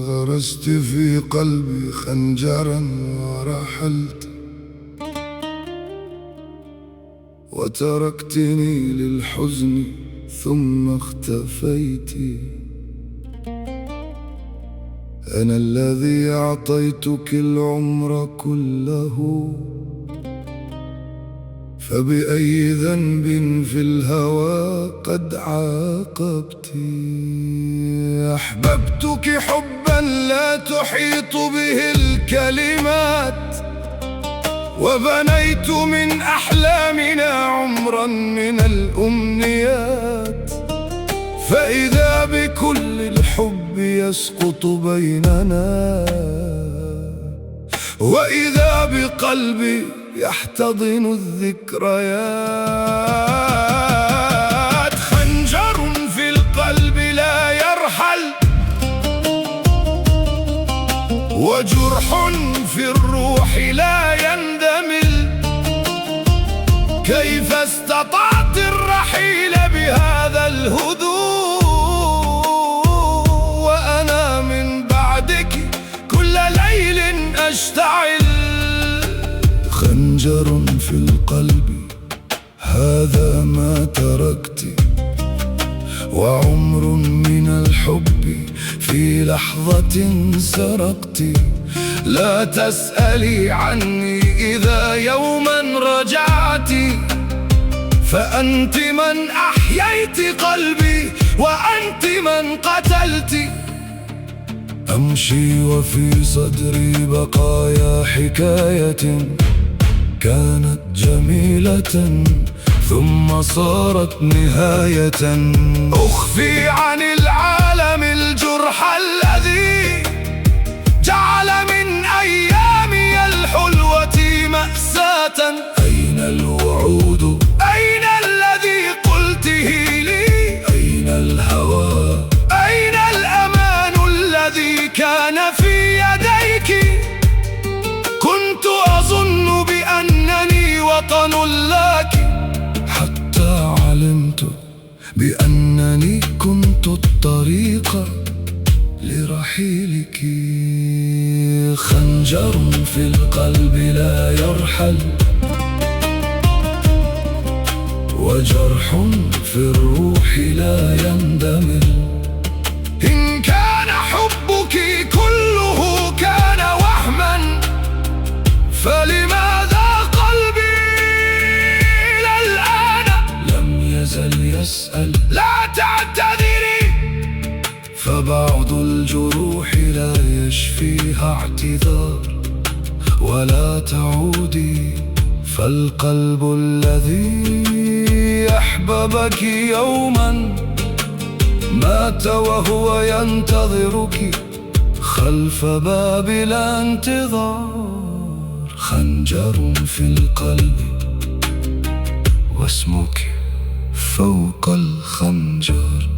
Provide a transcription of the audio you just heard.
غرست في قلبي خنجرا ورحلت، وتركتني للحزن ثم اختفيت. أنا الذي أعطيتك العمر كله، فبأي ذنب في الهوى قد عاقبت؟ أحببتك حبا لا تحيط به الكلمات، وبنيت من أحلامنا عمرا من الأمنيات، فإذا بكل الحب يسقط بيننا، وإذا بقلبي يحتضن الذكريات. خنجر في القلب لا يرحل، وجرح في الروح لا يندمل. كيف استطعت الرحيل بهذا الهدوء، وأنا من بعدك كل ليل أشتعل؟ خنجر في القلب هذا ما تركت، وعمر من الحب في لحظة سرقت. لا تسألي عني إذا يوما رجعت، فأنت من أحييت قلبي وأنت من قتلت. أمشي وفي صدري بقايا حكاية كانت جميلة ثم صارت نهاية. أخفي عن العالم الجرح الذي جعل من أيامي الحلوة مأساة. أين الوعود؟ أين الذي قلته لي؟ أين الهوى؟ أين الأمان الذي كان في يديك؟ كنت أظن بأنني وطن لك، حتى علمت بأنني كنت الطريق لرحيلك. خنجر في القلب لا يرحل، وجرح في الروح لا يندمل. إن كان حبك كله كان وهما، فلماذا قلبي إلى الآن لم يزل يسأل؟ لا تعتذري، فبعض الجروح لا يشفيها اعتذار. ولا تعودي، فالقلب الذي أحببك يوما مات وهو ينتظرك خلف باب الانتظار. خنجر في القلب واسمك فوق الخنجر.